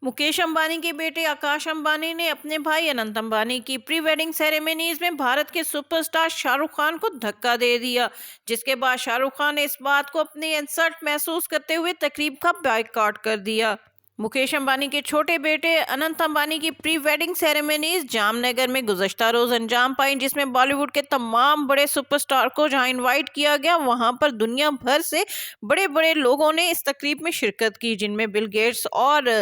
मुकेश अंबानी के बेटे आकाश अंबानी ने अपने भाई अनंत अंबानी की प्री वेडिंग सेरेमनीज में भारत के सुपरस्टार शाहरुख खान को धक्का दे दिया, जिसके बाद शाहरुख खान ने इस बात को अपनी इंसल्ट महसूस करते हुए तकरीब का बायकॉट कर दिया। मुकेश अंबानी के छोटे बेटे अनंत अंबानी की प्री वेडिंग सेरेमनीज जामनगर में गुज़श्ता रोज अंजाम पाई, जिसमें बॉलीवुड के तमाम बड़े सुपरस्टार को जहां इनवाइट किया गया, वहां पर दुनिया भर से बड़े बड़े लोगों ने इस तकरीब में शिरकत की, जिनमें बिल गेट्स और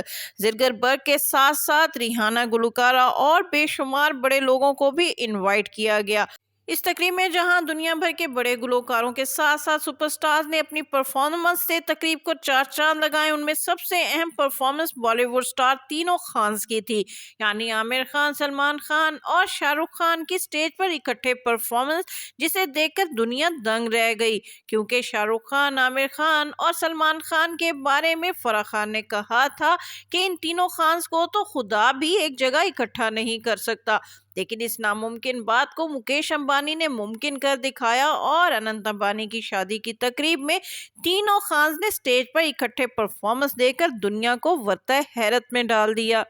जिगरबर्ग के साथ साथ रिहाना गुलकारा और बेशुमार बड़े लोगों को भी इनवाइट किया गया। इस तकरीब में जहां दुनिया भर के बड़े गुलकारों के साथ साथ सुपरस्टार्स ने अपनी परफॉर्मेंस से तकरीब को चार चांद लगाए, उनमें सबसे अहम परफॉर्मेंस बॉलीवुड स्टार तीनों खान्स की थी, यानी आमिर खान, सलमान खान और शाहरुख खान की स्टेज पर इकट्ठे परफॉर्मेंस, जिसे देखकर दुनिया दंग रह गई, क्योंकि शाहरुख खान, आमिर खान और सलमान खान के बारे में फराह खान ने कहा था कि इन तीनों खान्स को तो खुदा भी एक जगह इकट्ठा नहीं कर सकता। लेकिन इस नामुमकिन बात को मुकेश अंबानी ने मुमकिन कर दिखाया और अनंत अंबानी की शादी की तकरीब में तीनों खान्स ने स्टेज पर इकट्ठे परफॉर्मेंस देकर दुनिया को वर्ता हैरत में डाल दिया।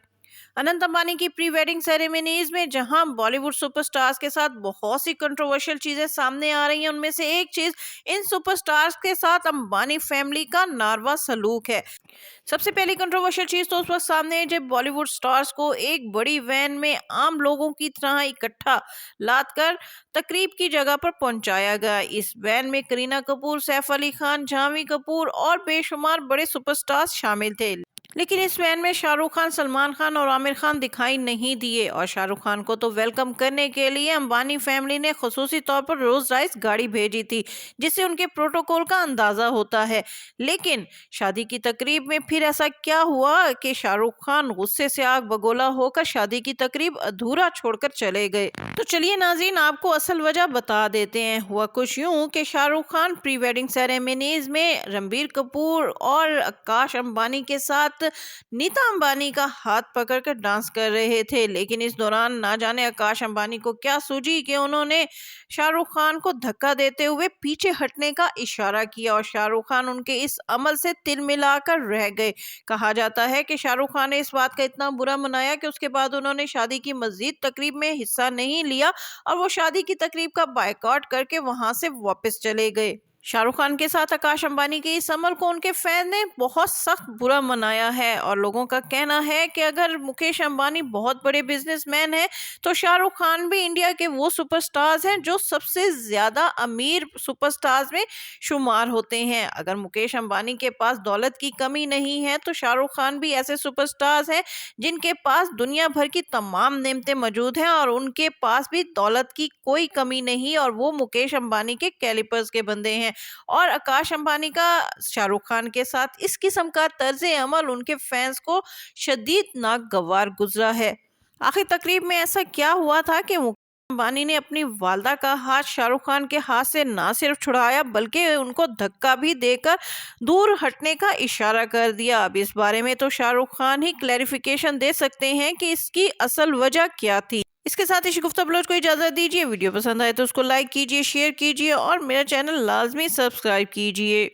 अनंत अंबानी की प्री वेडिंग सेरेमनीज में जहां बॉलीवुड सुपरस्टार्स के साथ बहुत सी कंट्रोवर्शियल चीजें सामने आ रही हैं, उनमें से एक चीज इन सुपरस्टार्स के साथ अंबानी फैमिली का नारवा सलूक है। सबसे पहली कंट्रोवर्शियल चीज तो उस वक्त सामने है जब बॉलीवुड स्टार्स को एक बड़ी वैन में आम लोगों की तरह इकट्ठा लाद कर तकरीब की जगह पर पहुंचाया गया। इस वैन में करीना कपूर, सैफ अली खान, जानवी कपूर और बेशुमार बड़े सुपरस्टार्स शामिल थे, लेकिन इस वैन में शाहरुख खान, सलमान खान और आमिर खान दिखाई नहीं दिए। और शाहरुख खान को तो वेलकम करने के लिए अंबानी फैमिली ने खुसूसी तौर पर रोल्स रॉयस गाड़ी भेजी थी, जिससे उनके प्रोटोकॉल का अंदाजा होता है। लेकिन शादी की तकरीब में फिर ऐसा क्या हुआ कि शाहरुख खान गुस्से से आग बगोला होकर शादी की तकरीब अधूरा छोड़कर चले गए। तो चलिए नाज़रीन, आपको असल वजह बता देते हैं। हुआ कुछ यूं कि Shahrukh Khan pre wedding ceremonies में रणबीर कपूर और आकाश अंबानी के साथ नीता अंबानी का हाथ पकड़कर डांस कर रहे थे, लेकिन इस दौरान ना जाने आकाश अंबानी को क्या सूझी कि उन्होंने शाहरुख खान को धक्का देते हुए पीछे हटने का इशारा किया और शाहरुख खान उनके इस अमल से तिल मिलाकर रह गए। कहा जाता है कि शाहरुख खान ने इस बात का इतना बुरा मनाया कि उसके बाद उन्होंने शादी की मजीद तकरीब में हिस्सा नहीं लिया और वो शादी की तकरीब का बायकॉट करके वहां से वापस चले गए। शाहरुख खान के साथ आकाश अंबानी के इस अमल को उनके फैन ने बहुत सख्त बुरा मनाया है और लोगों का कहना है कि अगर मुकेश अंबानी बहुत बड़े बिजनेसमैन हैं, तो शाहरुख खान भी इंडिया के वो सुपरस्टार्स हैं जो सबसे ज्यादा अमीर सुपरस्टार्स में शुमार होते हैं। अगर मुकेश अंबानी के पास दौलत की कमी नहीं है, तो शाहरुख खान भी ऐसे सुपरस्टार्स हैं जिनके पास दुनिया भर की तमाम नेमतें मौजूद हैं और उनके पास भी दौलत की कोई कमी नहीं, और वो मुकेश अंबानी के कैलिपर्स के बंदे हैं। और आकाश अंबानी का शाहरुख खान के साथ इस किस्म का तर्ज अमल उनके फैंस को शदीद नागवार गुजरा है। आखिर तकरीब में ऐसा क्या हुआ था कि मुकेश अंबानी ने अपनी वालदा का हाथ शाहरुख खान के हाथ से ना सिर्फ छुड़ाया बल्कि उनको धक्का भी देकर दूर हटने का इशारा कर दिया। अब इस बारे में तो शाहरुख खान ही क्लैरिफिकेशन दे सकते हैं कि इसकी असल वजह क्या थी। इसके साथ ही शगुफ्ता ब्लॉग को इजाज़त दीजिए। वीडियो पसंद आए तो उसको लाइक कीजिए, शेयर कीजिए और मेरा चैनल लाजमी सब्सक्राइब कीजिए।